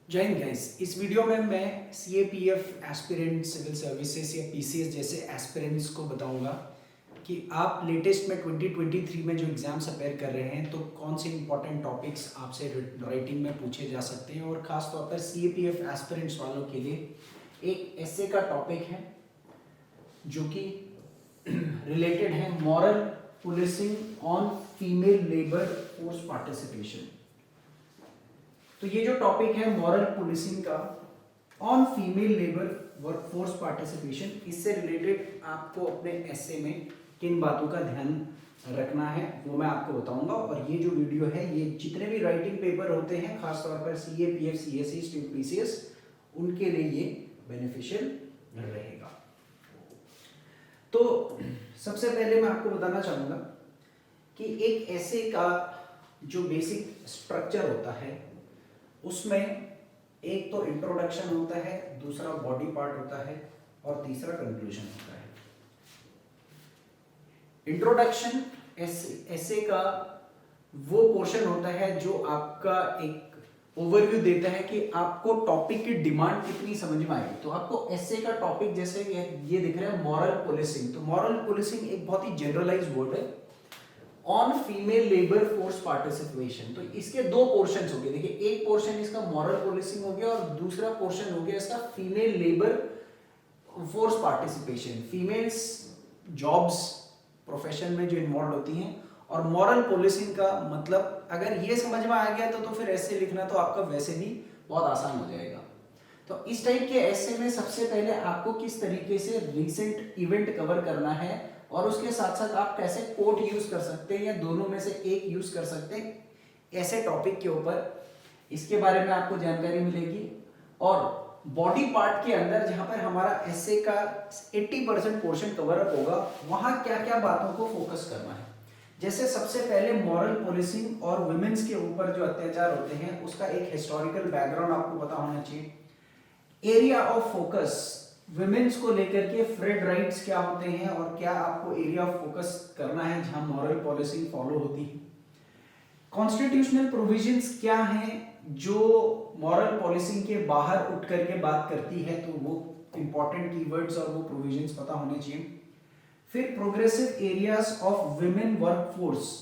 जय हिंद गाइस। इस वीडियो में मैं सीएपीएफ एस्पिरेंट सिविल सर्विसेज या पीसीएस जैसे एस्पिरेंट्स को बताऊंगा कि आप लेटेस्ट में 2023 में जो एग्जाम्स अपेयर कर रहे हैं तो कौन से इंपॉर्टेंट टॉपिक्स आपसे राइटिंग में पूछे जा सकते हैं। और ख़ास तौर पर सीएपीएफ एस्पिरेंट्स वालों के लिए एक ऐसे का टॉपिक है जो कि रिलेटेड है moral policing on female labour force participation. तो ये जो टॉपिक है मॉरल पुलिसिंग का on female labour workforce participation, इससे रिलेटेड आपको अपने एसे में किन बातों का ध्यान रखना है वो मैं आपको बताऊंगा। और ये जो वीडियो है ये जितने भी राइटिंग पेपर होते हैं खासतौर पर सीएपीएफ सीएससी स्टेट पीसीएस उनके लिए ये बेनिफिशियल रहेगा। तो सबसे पहले मैं आपको बताना चाहूंगा कि एक ऐसे का जो बेसिक स्ट्रक्चर होता है उसमें एक तो इंट्रोडक्शन होता है, दूसरा बॉडी पार्ट होता है और तीसरा कंक्लूजन होता है। इंट्रोडक्शन ऐसे का वो पोर्शन होता है जो आपका एक ओवरव्यू देता है कि आपको टॉपिक की डिमांड कितनी समझ में आएगी। तो आपको ऐसे का टॉपिक जैसे ये दिख रहा है मॉरल पुलिसिंग, तो मॉरल पुलिसिंग एक बहुत ही जनरलाइज्ड वर्ड है on female labour force participation. तो इसके दो पोर्शंस हो गए। देखिए, एक पोर्शन इसका मॉरल पुलिसिंग हो गया और दूसरा पोर्शन हो गया इसका female labour force participation, females jobs profession में जो इन्वॉल्व होती हैं। और मॉरल पुलिसिंग का मतलब अगर ये समझ में आ गया तो फिर ऐसे लिखना तो आपका वैसे भी बहुत आसान हो जाएगा। तो इस टाइप के ऐसे में सबसे पहले आपको किस तरीके से रीसेंट इवेंट कवर करना है और उसके साथ साथ आप कैसे कोट यूज कर सकते हैं या दोनों में से एक यूज कर सकते हैं ऐसे टॉपिक के ऊपर, इसके बारे में आपको जानकारी मिलेगी। और बॉडी पार्ट के अंदर जहां पर हमारा एसे का 80% पोर्शन कवर अप होगा वहां क्या क्या बातों को फोकस करना है। जैसे सबसे पहले मॉरल पुलिसिंग और वुमेन्स के ऊपर जो अत्याचार होते हैं उसका एक हिस्टोरिकल बैकग्राउंड आपको पता होना चाहिए। एरिया ऑफ फोकस वुमेन्स को लेकर के फ्रेड राइट्स क्या होते हैं और क्या आपको एरिया ऑफ फोकस करना है जहां मॉरल पॉलिसिंग फॉलो होती है। कॉन्स्टिट्यूशनल प्रोविजंस क्या हैं जो मॉरल पॉलिसिंग के बाहर उठ करके बात करती है, तो वो इंपॉर्टेंट कीवर्ड्स और वो प्रोविजंस पता होने चाहिए। फिर progressive areas of women workforce,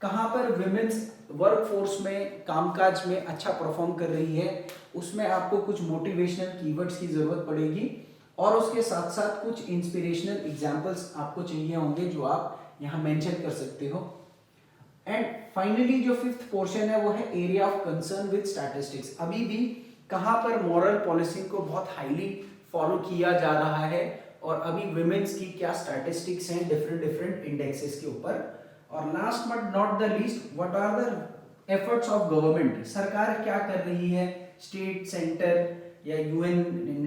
कहां पर वुमेन्स वर्कफोर्स में कामकाज में अच्छा परफॉर्म कर रही है, उसमें आपको कुछ मोटिवेशनल कीवर्ड्स की जरूरत पड़ेगी और उसके साथ साथ कुछ इंस्पिरेशनल एग्जांपल्स आपको चाहिए होंगे जो आप यहां मेंशन कर सकते हो। एंड फाइनली जो फिफ्थ पोर्शन है वो है area of concern with statistics. अभी भी कहां पर मॉरल पॉलिसिंग को बहुत हाईली फॉलो किया जा रहा है और अभी वुमेन्स की क्या स्टैटिस्टिक्स हैं डिफरेंट इंडेक्सेस के ऊपर। और last but not the least, what are the efforts of government, सरकार क्या कर रही है, स्टेट सेंटर या यूएन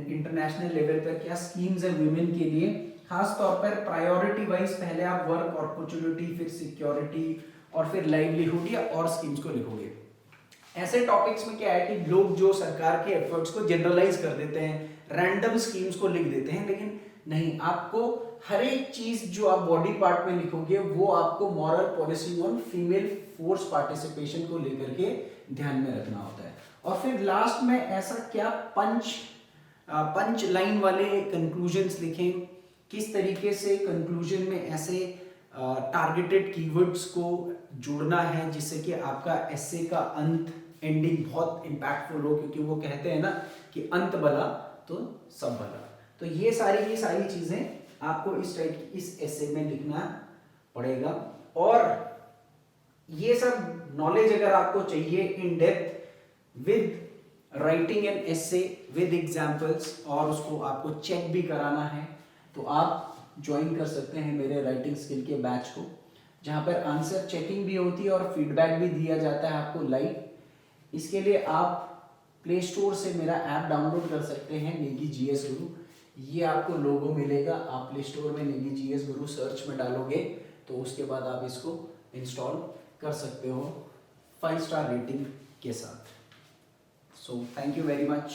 इंटरनेशनल लेवल पर क्या स्कीम्स है वुमेन के लिए। खास तौर पर प्रायोरिटी वाइज पहले आप वर्क अपॉर्चुनिटी, फिर सिक्योरिटी और फिर लाइवलीहुड या और स्कीम्स को लिखोगे। ऐसे टॉपिक्स में क्या है कि लोग जो सरकार के एफर्ट्स को जनरलाइज कर देते हैं, रैंडम स्कीम्स को लिख देते हैं, लेकिन नहीं, आपको हर एक चीज जो आप बॉडी पार्ट में लिखोगे वो आपको moral policing on female force participation को लेकर के ध्यान में रखना होता है। और फिर लास्ट में ऐसा क्या पंच लाइन वाले कंक्लूजन्स लिखें, किस तरीके से कंक्लूजन में ऐसे टारगेटेड कीवर्ड्स को जोड़ना है जिससे कि आपका एसे का अंत एंडिंग बहुत इंपैक्टफुल हो, क्योंकि वो कहते हैं ना कि अंत भला तो सब भला। तो ये सारी की सारी चीजें आपको इस टाइप की इस एसे में लिखना पड़ेगा। और ये सब नॉलेज अगर आपको चाहिए in depth with writing an essay with examples और उसको आपको चेक भी कराना है, तो आप ज्वाइन कर सकते हैं मेरे राइटिंग स्किल के बैच को, जहां पर आंसर चेकिंग भी होती है और फीडबैक भी दिया जाता है आपको लाइव। इसके लिए आप प्ले स्टोर से मेरा ऐप डाउनलोड कर सकते हैं, नेगी जीएस गुरु। ये आपको लोगो मिलेगा, आप प्ले स्टोर में नेगी जीएस गुरु सर्च में डालोगे तो उसके बाद आप इसको इंस्टॉल कर सकते हो 5 स्टार रेटिंग के साथ। So thank you very much.